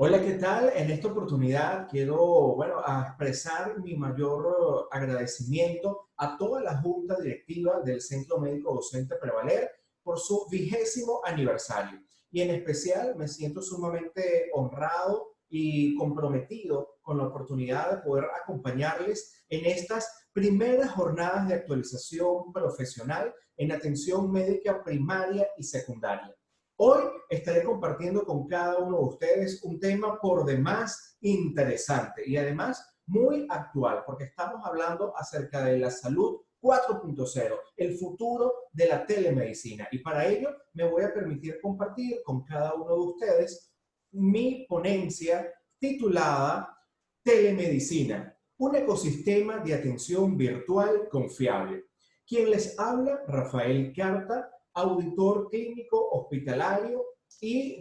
Hola, ¿qué tal? En esta oportunidad quiero, expresar mi mayor agradecimiento a toda la junta directiva del Centro Médico Docente Prevaler por su 20º aniversario. Y en especial me siento sumamente honrado y comprometido con la oportunidad de poder acompañarles en estas primeras jornadas de actualización profesional en atención médica primaria y secundaria. Hoy estaré compartiendo con cada uno de ustedes un tema por demás interesante y además muy actual, porque estamos hablando acerca de la salud 4.0, el futuro de la telemedicina. Y para ello me voy a permitir compartir con cada uno de ustedes mi ponencia titulada Telemedicina, un ecosistema de atención virtual confiable. Quien les habla, Rafael Carta, auditor clínico hospitalario y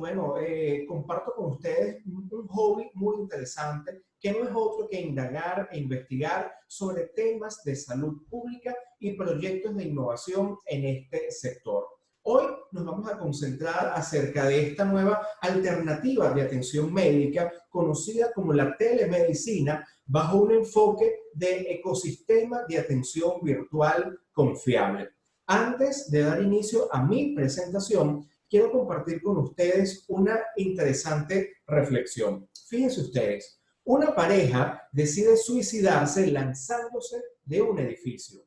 comparto con ustedes un hobby muy interesante que no es otro que indagar e investigar sobre temas de salud pública y proyectos de innovación en este sector. Hoy nos vamos a concentrar acerca de esta nueva alternativa de atención médica conocida como la telemedicina bajo un enfoque de ecosistema de atención virtual confiable. Antes de dar inicio a mi presentación, quiero compartir con ustedes una interesante reflexión. Fíjense ustedes, una pareja decide suicidarse lanzándose de un edificio.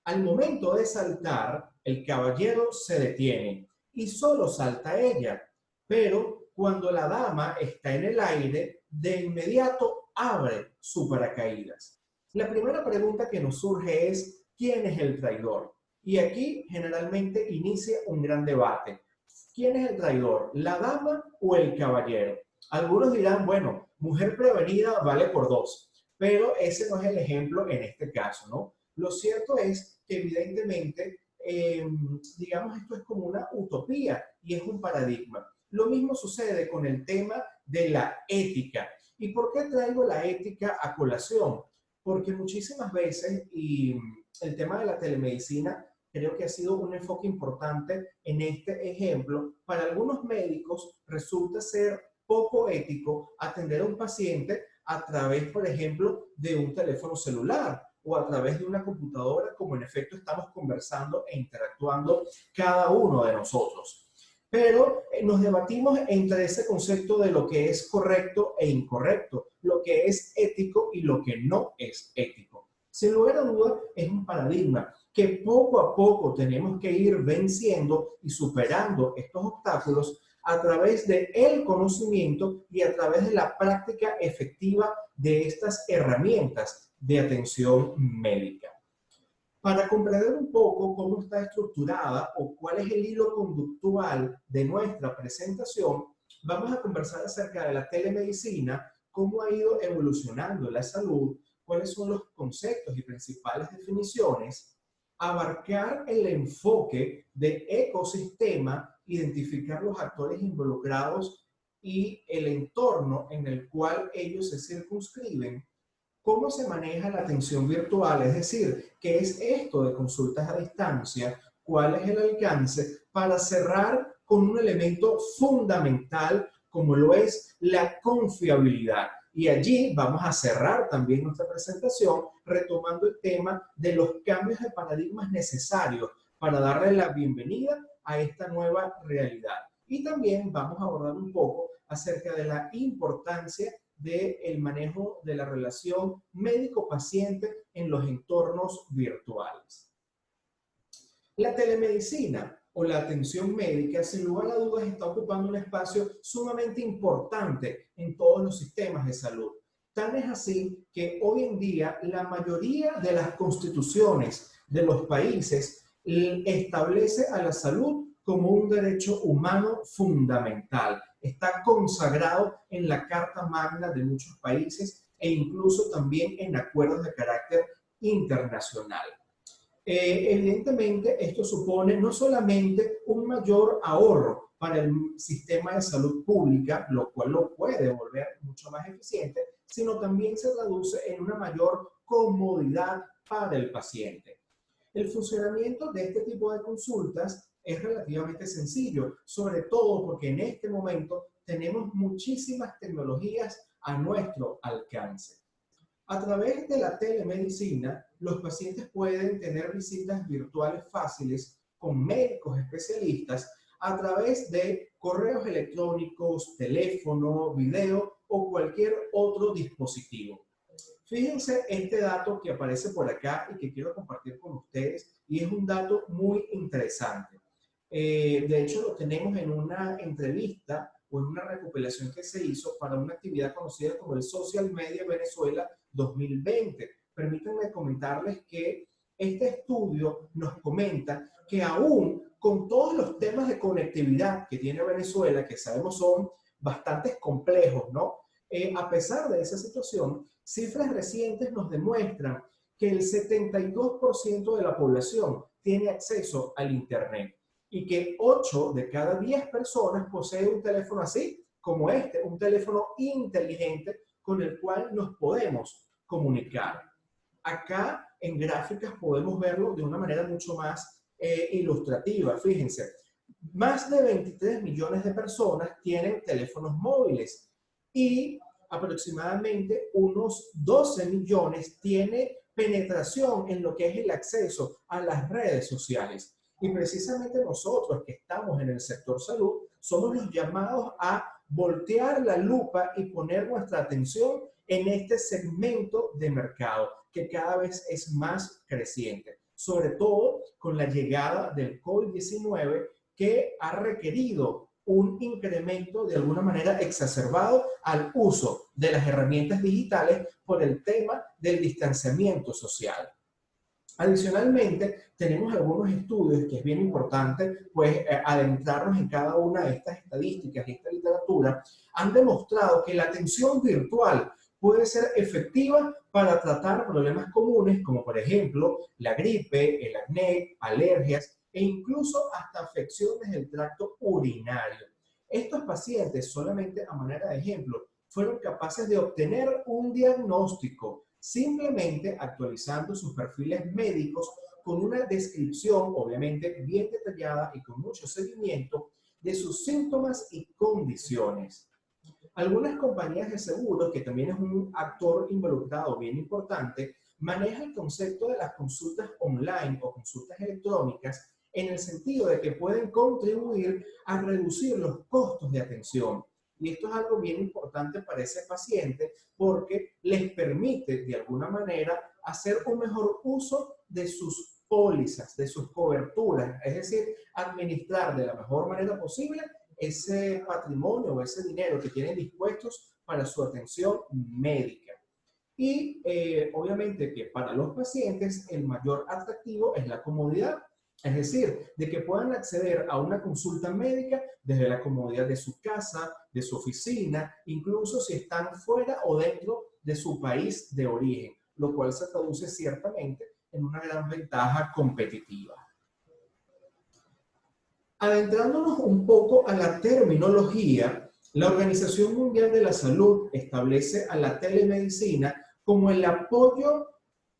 Al momento de saltar, el caballero se detiene y solo salta ella, pero cuando la dama está en el aire, de inmediato abre su paracaídas. La primera pregunta que nos surge es, ¿quién es el traidor? Y aquí generalmente inicia un gran debate. ¿Quién es el traidor? ¿La dama o el caballero? Algunos dirán, bueno, mujer prevenida vale por dos, pero ese no es el ejemplo en este caso, ¿no? Lo cierto es que evidentemente, digamos, esto es como una utopía y es un paradigma. Lo mismo sucede con el tema de la ética. ¿Y por qué traigo la ética a colación? Porque muchísimas veces, y el tema de la telemedicina creo que ha sido un enfoque importante en este ejemplo. Para algunos médicos resulta ser poco ético atender a un paciente a través, por ejemplo, de un teléfono celular o a través de una computadora, como en efecto estamos conversando e interactuando cada uno de nosotros. Pero nos debatimos entre ese concepto de lo que es correcto e incorrecto, lo que es ético y lo que no es ético. Sin lugar a dudas, es un paradigma que poco a poco tenemos que ir venciendo y superando estos obstáculos a través del conocimiento y a través de la práctica efectiva de estas herramientas de atención médica. Para comprender un poco cómo está estructurada o cuál es el hilo conductual de nuestra presentación, vamos a conversar acerca de la telemedicina, cómo ha ido evolucionando la salud, cuáles son los conceptos y principales definiciones, abarcar el enfoque de ecosistema, identificar los actores involucrados y el entorno en el cual ellos se circunscriben. ¿Cómo se maneja la atención virtual? Es decir, ¿qué es esto de consultas a distancia? ¿Cuál es el alcance? Para cerrar con un elemento fundamental como lo es la confiabilidad. Y allí vamos a cerrar también nuestra presentación retomando el tema de los cambios de paradigmas necesarios para darle la bienvenida a esta nueva realidad. Y también vamos a abordar un poco acerca de la importancia del manejo de la relación médico-paciente en los entornos virtuales. La telemedicina o la atención médica, sin lugar a dudas, está ocupando un espacio sumamente importante en todos los sistemas de salud. Tan es así que hoy en día la mayoría de las constituciones de los países establece a la salud como un derecho humano fundamental. Está consagrado en la Carta Magna de muchos países e incluso también en acuerdos de carácter internacional. Evidentemente, esto supone no solamente un mayor ahorro para el sistema de salud pública, lo cual lo puede volver mucho más eficiente, sino también se traduce en una mayor comodidad para el paciente. El funcionamiento de este tipo de consultas es relativamente sencillo, sobre todo porque en este momento tenemos muchísimas tecnologías a nuestro alcance. A través de la telemedicina, los pacientes pueden tener visitas virtuales fáciles con médicos especialistas a través de correos electrónicos, teléfono, video o cualquier otro dispositivo. Fíjense este dato que aparece por acá y que quiero compartir con ustedes, y es un dato muy interesante. De hecho, lo tenemos en una entrevista o en una recopilación que se hizo para una actividad conocida como el Social Media Venezuela 2020. Permítanme comentarles que este estudio nos comenta que aún con todos los temas de conectividad que tiene Venezuela, que sabemos son bastante complejos, ¿no? A pesar de esa situación, cifras recientes nos demuestran que el 72% de la población tiene acceso al Internet y que 8 de cada 10 personas poseen un teléfono así como este, un teléfono inteligente con el cual nos podemos comunicar. Acá en gráficas podemos verlo de una manera mucho más ilustrativa. Fíjense, más de 23 millones de personas tienen teléfonos móviles y aproximadamente unos 12 millones tiene penetración en lo que es el acceso a las redes sociales. Y precisamente nosotros que estamos en el sector salud somos los llamados a voltear la lupa y poner nuestra atención en este segmento de mercado que cada vez es más creciente, sobre todo con la llegada del COVID-19 que ha requerido un incremento de alguna manera exacerbado al uso de las herramientas digitales por el tema del distanciamiento social. Adicionalmente, tenemos algunos estudios que es bien importante pues adentrarnos en cada una de estas estadísticas y esta literatura, han demostrado que la atención virtual puede ser efectiva para tratar problemas comunes como por ejemplo la gripe, el acné, alergias e incluso hasta afecciones del tracto urinario. Estos pacientes, solamente a manera de ejemplo, fueron capaces de obtener un diagnóstico simplemente actualizando sus perfiles médicos con una descripción obviamente bien detallada y con mucho seguimiento de sus síntomas y condiciones. Algunas compañías de seguros, que también es un actor involucrado bien importante, manejan el concepto de las consultas online o consultas electrónicas en el sentido de que pueden contribuir a reducir los costos de atención. Y esto es algo bien importante para ese paciente porque les permite de alguna manera hacer un mejor uso de sus pólizas, de sus coberturas, es decir, administrar de la mejor manera posible ese patrimonio o ese dinero que tienen dispuestos para su atención médica. Y obviamente que para los pacientes el mayor atractivo es la comodidad, es decir, de que puedan acceder a una consulta médica desde la comodidad de su casa, de su oficina, incluso si están fuera o dentro de su país de origen, lo cual se traduce ciertamente en una gran ventaja competitiva. Adentrándonos un poco a la terminología, la Organización Mundial de la Salud establece a la telemedicina como el apoyo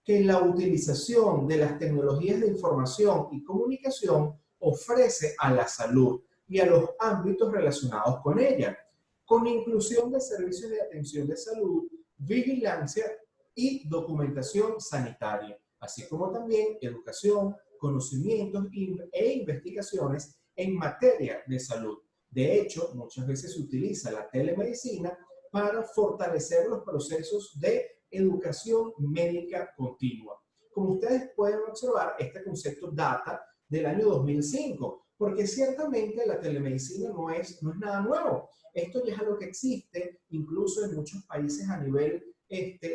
que la utilización de las tecnologías de información y comunicación ofrece a la salud y a los ámbitos relacionados con ella, con inclusión de servicios de atención de salud, vigilancia y documentación sanitaria, así como también educación, conocimientos e investigaciones en materia de salud. De hecho, muchas veces se utiliza la telemedicina para fortalecer los procesos de educación médica continua. Como ustedes pueden observar, este concepto data del año 2005, porque ciertamente la telemedicina no es nada nuevo. Esto ya es algo que existe incluso en muchos países a nivel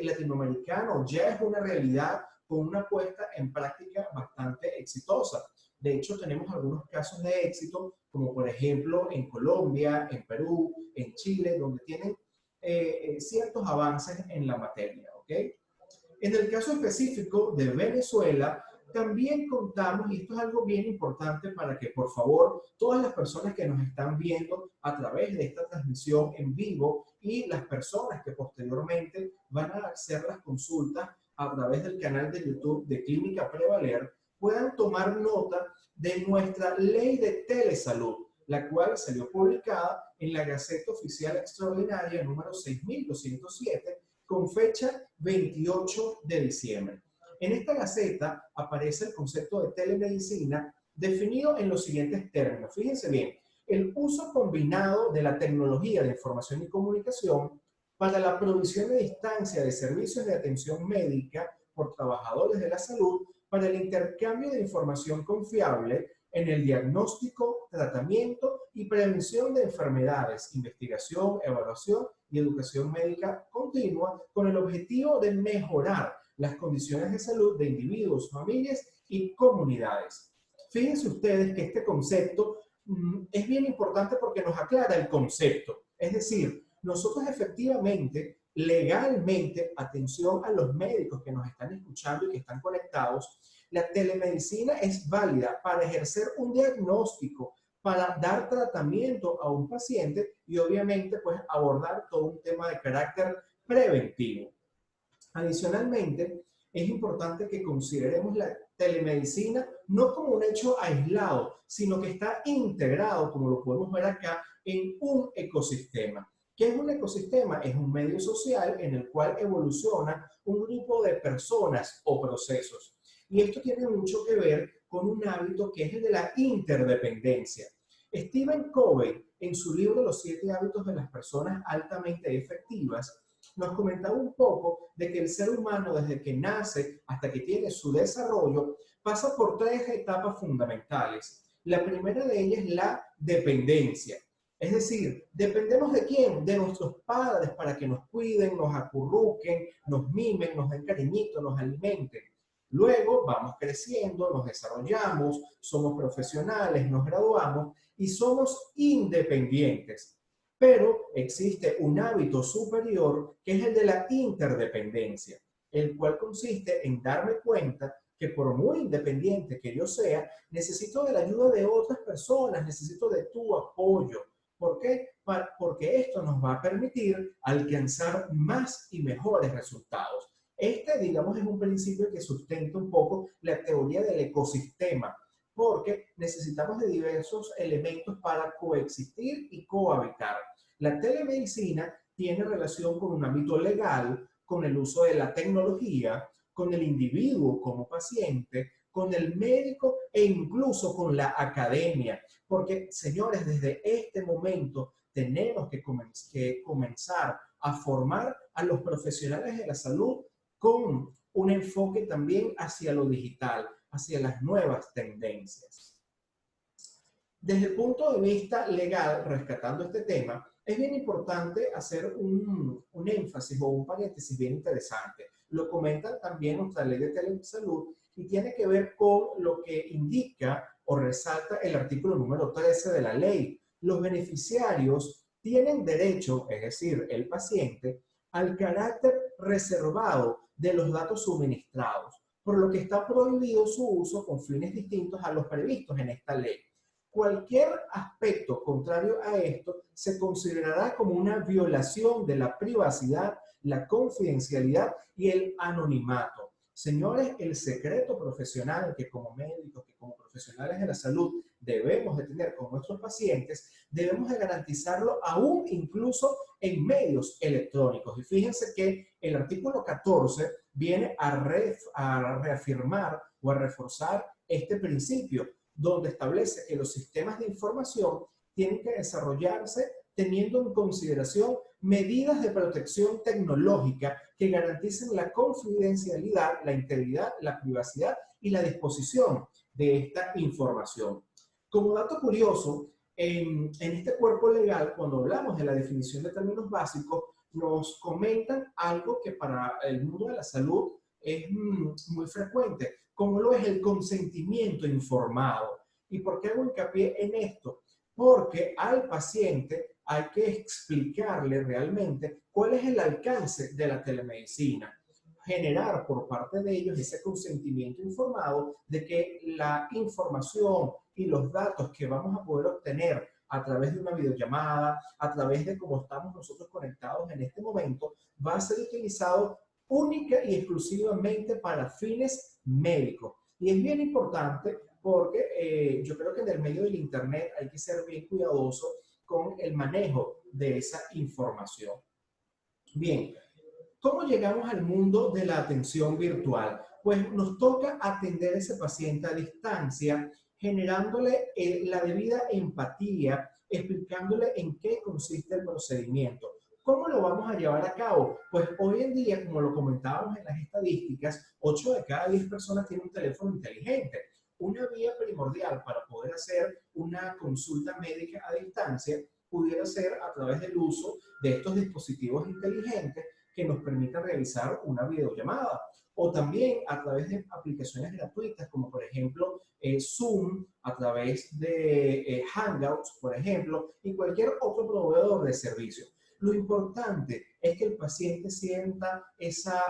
latinoamericano, ya es una realidad con una puesta en práctica bastante exitosa. De hecho, tenemos algunos casos de éxito, como por ejemplo en Colombia, en Perú, en Chile, donde tienen ciertos avances en la materia, ¿ok? En el caso específico de Venezuela, también contamos, y esto es algo bien importante para que por favor todas las personas que nos están viendo a través de esta transmisión en vivo y las personas que posteriormente van a hacer las consultas a través del canal de YouTube de Clínica Prevaler, puedan tomar nota de nuestra ley de telesalud, la cual salió publicada en la Gaceta Oficial Extraordinaria número 6207 con fecha 28 de diciembre. En esta gaceta aparece el concepto de telemedicina definido en los siguientes términos. Fíjense bien, el uso combinado de la tecnología de información y comunicación para la provisión de distancia de servicios de atención médica por trabajadores de la salud para el intercambio de información confiable en el diagnóstico, tratamiento y prevención de enfermedades, investigación, evaluación y educación médica continua con el objetivo de mejorar las condiciones de salud de individuos, familias y comunidades. Fíjense ustedes que este concepto es bien importante porque nos aclara el concepto. Es decir, nosotros efectivamente, legalmente, atención a los médicos que nos están escuchando y que están conectados, la telemedicina es válida para ejercer un diagnóstico, para dar tratamiento a un paciente y obviamente pues abordar todo un tema de carácter preventivo. Adicionalmente, es importante que consideremos la telemedicina no como un hecho aislado, sino que está integrado, como lo podemos ver acá, en un ecosistema. ¿Qué es un ecosistema? Es un medio social en el cual evoluciona un grupo de personas o procesos. Y esto tiene mucho que ver con un hábito que es el de la interdependencia. Stephen Covey, en su libro Los 7 hábitos de las personas altamente efectivas, nos comentaba un poco de que el ser humano desde que nace hasta que tiene su desarrollo pasa por 3 etapas fundamentales. La primera de ellas es la dependencia. Es decir, ¿dependemos de quién? De nuestros padres para que nos cuiden, nos acurruquen, nos mimen, nos den cariñito, nos alimenten. Luego vamos creciendo, nos desarrollamos, somos profesionales, nos graduamos y somos independientes. Pero existe un hábito superior que es el de la interdependencia, el cual consiste en darme cuenta que por muy independiente que yo sea, necesito de la ayuda de otras personas, necesito de tu apoyo. ¿Por qué? Porque esto nos va a permitir alcanzar más y mejores resultados. Este, digamos, es un principio que sustenta un poco la teoría del ecosistema, porque necesitamos de diversos elementos para coexistir y cohabitar. La telemedicina tiene relación con un ámbito legal, con el uso de la tecnología, con el individuo como paciente, con el médico e incluso con la academia. Porque, señores, desde este momento tenemos que comenzar a formar a los profesionales de la salud con un enfoque también hacia lo digital, hacia las nuevas tendencias. Desde el punto de vista legal, rescatando este tema, es bien importante hacer un énfasis o un paréntesis bien interesante. Lo comenta también nuestra ley de telesalud y tiene que ver con lo que indica o resalta el artículo número 13 de la ley. Los beneficiarios tienen derecho, es decir, el paciente, al carácter reservado de los datos suministrados, por lo que está prohibido su uso con fines distintos a los previstos en esta ley. Cualquier aspecto contrario a esto se considerará como una violación de la privacidad, la confidencialidad y el anonimato. Señores, el secreto profesional que como médicos, que como profesionales de la salud debemos de tener con nuestros pacientes, debemos de garantizarlo aún incluso en medios electrónicos. Y fíjense que el artículo 14 viene a reafirmar o a reforzar este principio, donde establece que los sistemas de información tienen que desarrollarse teniendo en consideración medidas de protección tecnológica que garanticen la confidencialidad, la integridad, la privacidad y la disposición de esta información. Como dato curioso, en este cuerpo legal, cuando hablamos de la definición de términos básicos, nos comentan algo que para el mundo de la salud es muy frecuente, como lo es el consentimiento informado. ¿Y por qué hago hincapié en esto? Porque al paciente hay que explicarle realmente cuál es el alcance de la telemedicina, generar por parte de ellos ese consentimiento informado de que la información y los datos que vamos a poder obtener a través de una videollamada, a través de cómo estamos nosotros conectados en este momento, va a ser utilizado única y exclusivamente para fines médicos. Y es bien importante porque yo creo que en el medio del Internet hay que ser bien cuidadoso con el manejo de esa información. Bien, ¿cómo llegamos al mundo de la atención virtual? Pues nos toca atender a ese paciente a distancia, generándole la debida empatía, explicándole en qué consiste el procedimiento. ¿Cómo lo vamos a llevar a cabo? Pues hoy en día, como lo comentábamos en las estadísticas, 8 de cada 10 personas tienen un teléfono inteligente. Una vía primordial para poder hacer una consulta médica a distancia pudiera ser a través del uso de estos dispositivos inteligentes que nos permitan realizar una videollamada o también a través de aplicaciones gratuitas como por ejemplo Zoom, a través de Hangouts, por ejemplo, y cualquier otro proveedor de servicio. Lo importante es que el paciente sienta esa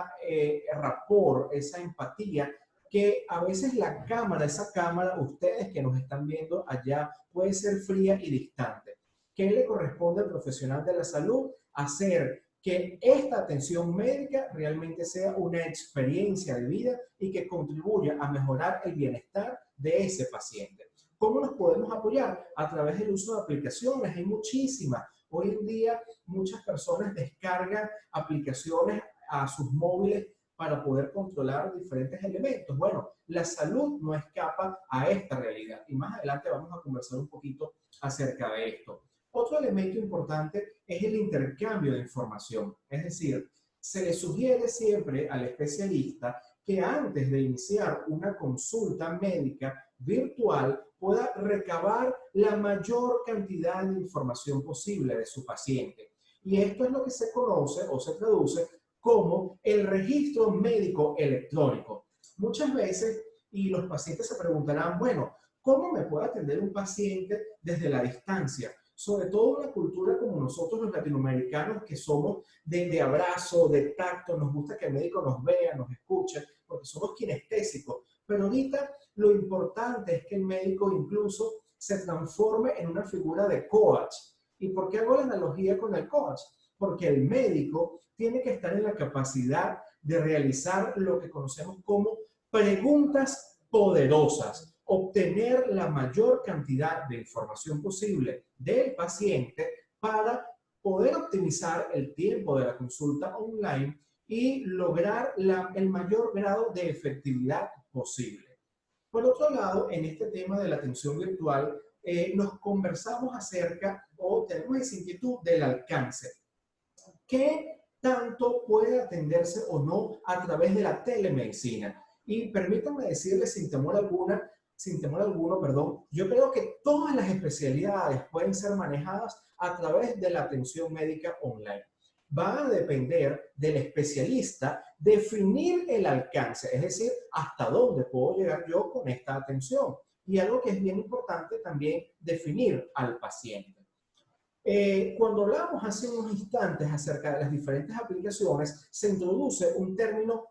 rapport, esa empatía, que a veces la cámara, esa cámara, ustedes que nos están viendo allá, puede ser fría y distante. ¿Qué le corresponde al profesional de la salud? Hacer que esta atención médica realmente sea una experiencia de vida y que contribuya a mejorar el bienestar de ese paciente. ¿Cómo nos podemos apoyar? A través del uso de aplicaciones, hay muchísimas. Hoy en día muchas personas descargan aplicaciones a sus móviles para poder controlar diferentes elementos. Bueno, la salud no escapa a esta realidad y más adelante vamos a conversar un poquito acerca de esto. Otro elemento importante es el intercambio de información, es decir, se le sugiere siempre al especialista que antes de iniciar una consulta médica virtual pueda recabar la mayor cantidad de información posible de su paciente. Y esto es lo que se conoce o se traduce como el registro médico electrónico. Muchas veces, y los pacientes se preguntarán, bueno, ¿cómo me puede atender un paciente desde la distancia? Sobre todo una cultura como nosotros los latinoamericanos, que somos de abrazo, de tacto, nos gusta que el médico nos vea, nos escuche, porque somos kinestésicos. Pero ahorita lo importante es que el médico incluso se transforme en una figura de coach. ¿Y por qué hago la analogía con el coach? Porque el médico tiene que estar en la capacidad de realizar lo que conocemos como preguntas poderosas, obtener la mayor cantidad de información posible del paciente para poder optimizar el tiempo de la consulta online y lograr el mayor grado de efectividad posible. Por otro lado, en este tema de la atención virtual, nos conversamos acerca o tenemos esa inquietud del alcance. ¿Qué tanto puede atenderse o no a través de la telemedicina? Y permítanme decirles sin temor alguno, perdón, yo creo que todas las especialidades pueden ser manejadas a través de la atención médica online. Va a depender del especialista definir el alcance, es decir, hasta dónde puedo llegar yo con esta atención. Y algo que es bien importante también, definir al paciente. Cuando hablamos hace unos instantes acerca de las diferentes aplicaciones, se introduce un término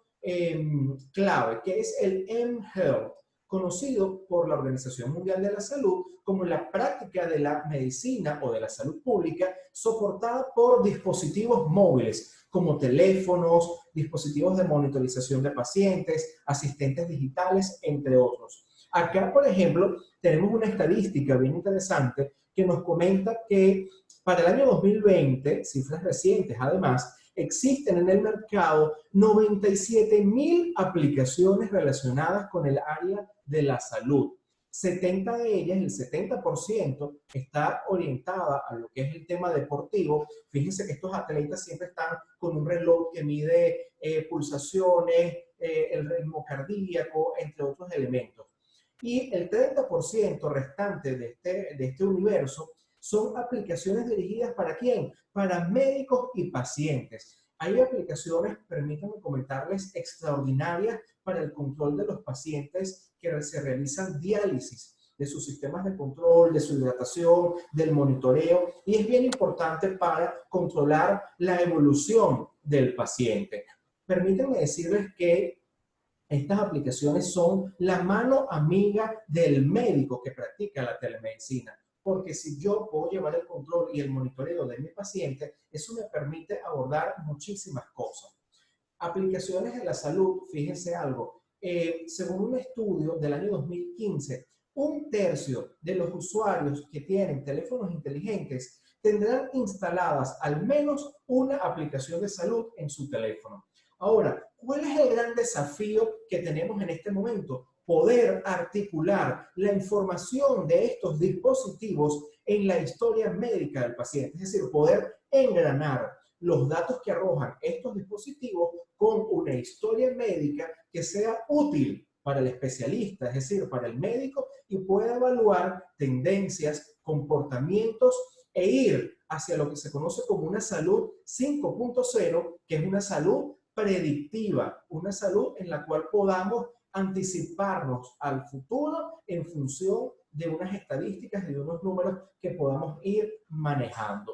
clave, que es el mHealth, conocido por la Organización Mundial de la Salud como la práctica de la medicina o de la salud pública soportada por dispositivos móviles, como teléfonos, dispositivos de monitorización de pacientes, asistentes digitales, entre otros. Acá, por ejemplo, tenemos una estadística bien interesante que nos comenta que para el año 2020, cifras recientes además, existen en el mercado 97.000 aplicaciones relacionadas con el área de la salud. 70 de ellas, el 70%, está orientada a lo que es el tema deportivo. Fíjense que estos atletas siempre están con un reloj que mide pulsaciones, el ritmo cardíaco, entre otros elementos. Y el 30% restante de este universo son aplicaciones dirigidas ¿para quién? Para médicos y pacientes. Hay aplicaciones, permítanme comentarles, extraordinarias para el control de los pacientes que se realizan diálisis, de sus sistemas de control, de su hidratación, del monitoreo, y es bien importante para controlar la evolución del paciente. Permítanme decirles que estas aplicaciones son la mano amiga del médico que practica la telemedicina, porque si yo puedo llevar el control y el monitoreo de mi paciente, eso me permite abordar muchísimas cosas. Aplicaciones en la salud, fíjense algo, según un estudio del año 2015, un tercio de los usuarios que tienen teléfonos inteligentes tendrán instaladas al menos una aplicación de salud en su teléfono. Ahora, ¿cuál es el gran desafío que tenemos en este momento? Poder articular la información de estos dispositivos en la historia médica del paciente, es decir, poder engranar los datos que arrojan estos dispositivos con una historia médica que sea útil para el especialista, es decir, para el médico, y pueda evaluar tendencias, comportamientos e ir hacia lo que se conoce como una salud 5.0, que es una salud predictiva, una salud en la cual podamos anticiparnos al futuro en función de unas estadísticas y de unos números que podamos ir manejando.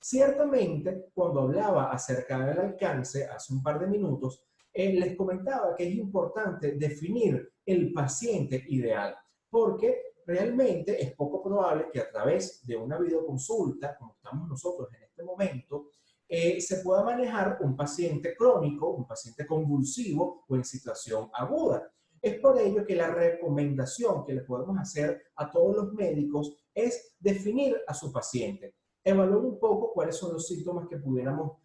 Ciertamente, cuando hablaba acerca del alcance hace un par de minutos, les comentaba que es importante definir el paciente ideal, porque realmente es poco probable que a través de una videoconsulta, como estamos nosotros en este momento, se pueda manejar un paciente crónico, un paciente convulsivo o en situación aguda. Es por ello que la recomendación que le podemos hacer a todos los médicos es definir a su paciente, evaluar un poco cuáles son los síntomas que pudiéramos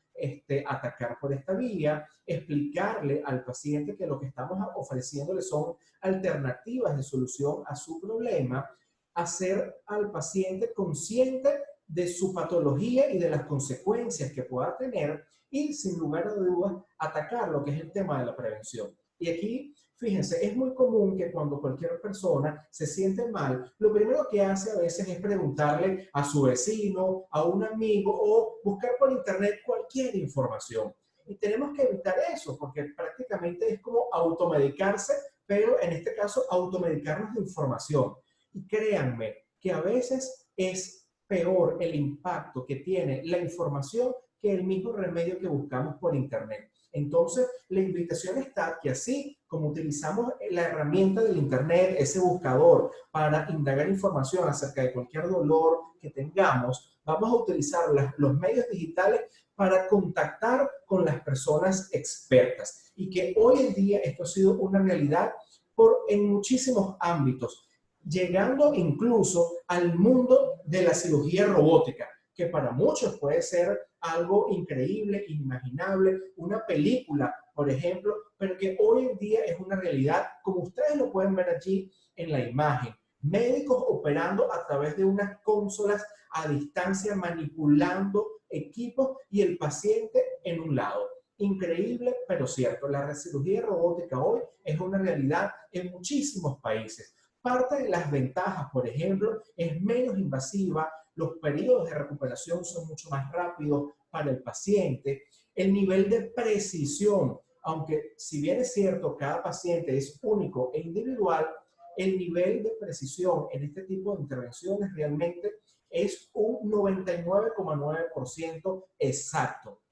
atacar por esta vía, explicarle al paciente que lo que estamos ofreciéndole son alternativas de solución a su problema, hacer al paciente consciente de su patología y de las consecuencias que pueda tener y, sin lugar a dudas, atacar lo que es el tema de la prevención. Y aquí, fíjense, es muy común que cuando cualquier persona se siente mal, lo primero que hace a veces es preguntarle a su vecino, a un amigo o buscar por internet cualquier información. Y tenemos que evitar eso porque prácticamente es como automedicarse, pero en este caso automedicarnos de información. Y créanme que a veces es peor el impacto que tiene la información que el mismo remedio que buscamos por internet. Entonces, la invitación está que así como utilizamos la herramienta del internet, ese buscador, para indagar información acerca de cualquier dolor que tengamos, vamos a utilizar los medios digitales para contactar con las personas expertas. Y que hoy en día esto ha sido una realidad en muchísimos ámbitos, llegando incluso al mundo de la cirugía robótica, que para muchos puede ser algo increíble, inimaginable, una película, por ejemplo, pero que hoy en día es una realidad, como ustedes lo pueden ver allí en la imagen. Médicos operando a través de unas consolas a distancia, manipulando equipos y el paciente en un lado. Increíble, pero cierto. La cirugía robótica hoy es una realidad en muchísimos países. Parte de las ventajas, por ejemplo, es menos invasiva, los periodos de recuperación son mucho más rápidos para el paciente, el nivel de precisión, aunque si bien es cierto, cada paciente es único e individual, el nivel de precisión en este tipo de intervenciones realmente es un 99,9% exacto.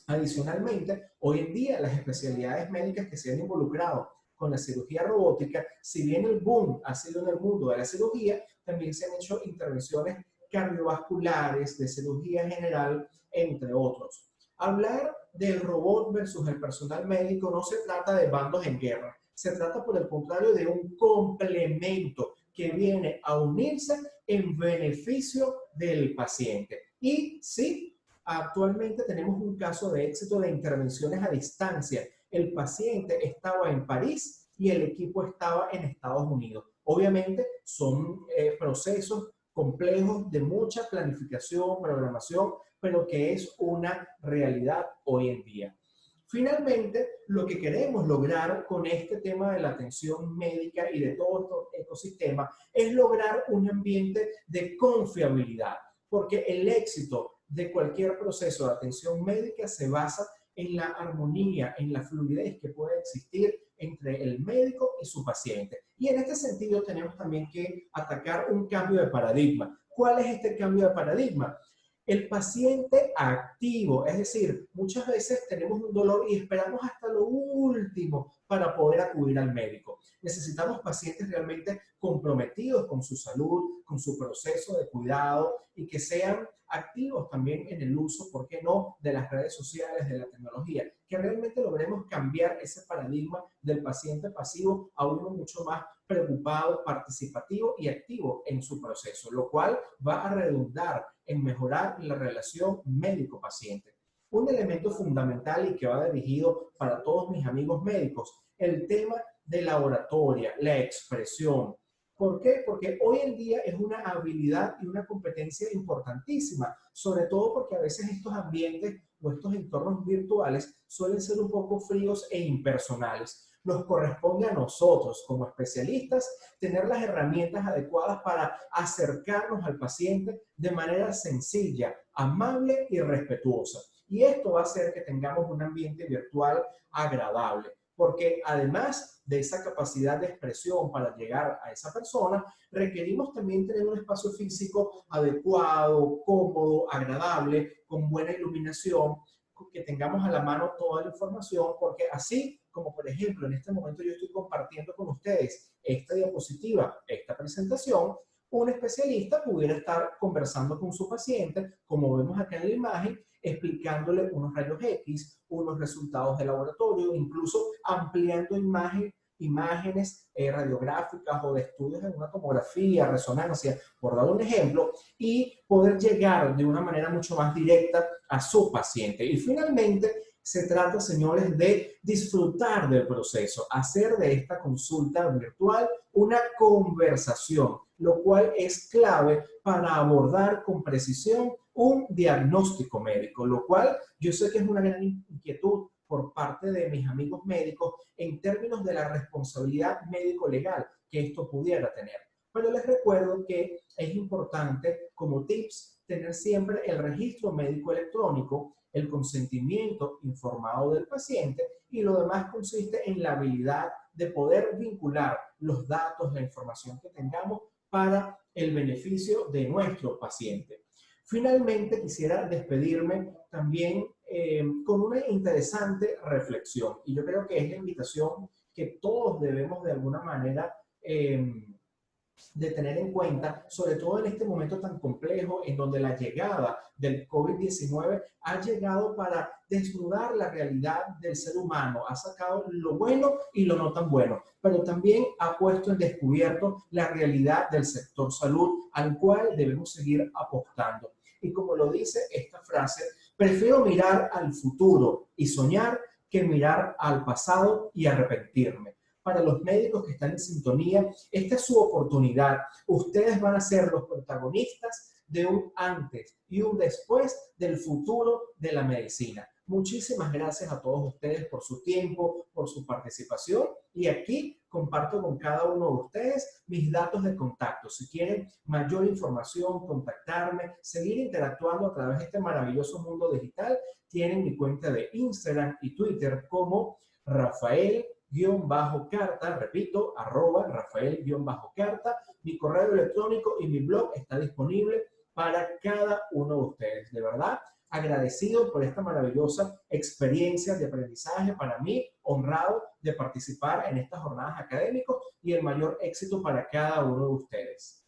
Adicionalmente, hoy en día las especialidades médicas que se han involucrado con la cirugía robótica, si bien el boom ha sido en el mundo de la cirugía, también se han hecho intervenciones cardiovasculares, de cirugía general, entre otros. Hablar del robot versus el personal médico no se trata de bandos en guerra, se trata por el contrario de un complemento que viene a unirse en beneficio del paciente. Y sí, actualmente tenemos un caso de éxito de intervenciones a distancia. El paciente estaba en París y el equipo estaba en Estados Unidos. Obviamente son procesos complejos de mucha planificación, programación, pero que es una realidad hoy en día. Finalmente, lo que queremos lograr con este tema de la atención médica y de todo este ecosistema es lograr un ambiente de confiabilidad, porque el éxito de cualquier proceso de atención médica se basa en la armonía, en la fluidez que puede existir entre el médico y su paciente. Y en este sentido tenemos también que atacar un cambio de paradigma. ¿Cuál es este cambio de paradigma? El paciente activo, es decir, muchas veces tenemos un dolor y esperamos hasta lo último para poder acudir al médico. Necesitamos pacientes realmente comprometidos con su salud, con su proceso de cuidado y que sean activos también en el uso, ¿por qué no?, de las redes sociales, de la tecnología, que realmente logremos cambiar ese paradigma del paciente pasivo a uno mucho más preocupado, participativo y activo en su proceso, lo cual va a redundar en mejorar la relación médico-paciente. Un elemento fundamental y que va dirigido para todos mis amigos médicos, el tema de la oratoria, la expresión. ¿Por qué? Porque hoy en día es una habilidad y una competencia importantísima, sobre todo porque a veces estos ambientes o estos entornos virtuales suelen ser un poco fríos e impersonales. Nos corresponde a nosotros, como especialistas, tener las herramientas adecuadas para acercarnos al paciente de manera sencilla, amable y respetuosa. Y esto va a hacer que tengamos un ambiente virtual agradable, porque además de esa capacidad de expresión para llegar a esa persona, requerimos también tener un espacio físico adecuado, cómodo, agradable, con buena iluminación, que tengamos a la mano toda la información, porque así como por ejemplo en este momento yo estoy compartiendo con ustedes esta diapositiva, esta presentación, un especialista pudiera estar conversando con su paciente, como vemos acá en la imagen, explicándole unos rayos X, unos resultados de laboratorio, incluso ampliando imágenes radiográficas o de estudios en una tomografía, resonancia, por dar un ejemplo, y poder llegar de una manera mucho más directa a su paciente. Y finalmente, se trata, señores, de disfrutar del proceso, hacer de esta consulta virtual una conversación, lo cual es clave para abordar con precisión un diagnóstico médico, lo cual yo sé que es una gran inquietud por parte de mis amigos médicos en términos de la responsabilidad médico-legal que esto pudiera tener. Pero les recuerdo que es importante, como tips, tener siempre el registro médico electrónico, el consentimiento informado del paciente y lo demás consiste en la habilidad de poder vincular los datos, la información que tengamos para el beneficio de nuestro paciente. Finalmente, quisiera despedirme también con una interesante reflexión y yo creo que es la invitación que todos debemos de alguna manera de tener en cuenta, sobre todo en este momento tan complejo en donde la llegada del COVID-19 ha llegado para desnudar la realidad del ser humano, ha sacado lo bueno y lo no tan bueno, pero también ha puesto en descubierto la realidad del sector salud al cual debemos seguir apostando. Y como lo dice esta frase, prefiero mirar al futuro y soñar que mirar al pasado y arrepentirme. Para los médicos que están en sintonía, esta es su oportunidad. Ustedes van a ser los protagonistas de un antes y un después del futuro de la medicina. Muchísimas gracias a todos ustedes por su tiempo, por su participación y aquí comparto con cada uno de ustedes mis datos de contacto. Si quieren mayor información, contactarme, seguir interactuando a través de este maravilloso mundo digital, tienen mi cuenta de Instagram y Twitter como Rafael-carta, repito, @Rafael-carta. Mi correo electrónico y mi blog está disponible para cada uno de ustedes. De verdad, agradecido por esta maravillosa experiencia de aprendizaje para mí, honrado de participar en estas jornadas académicas y el mayor éxito para cada uno de ustedes.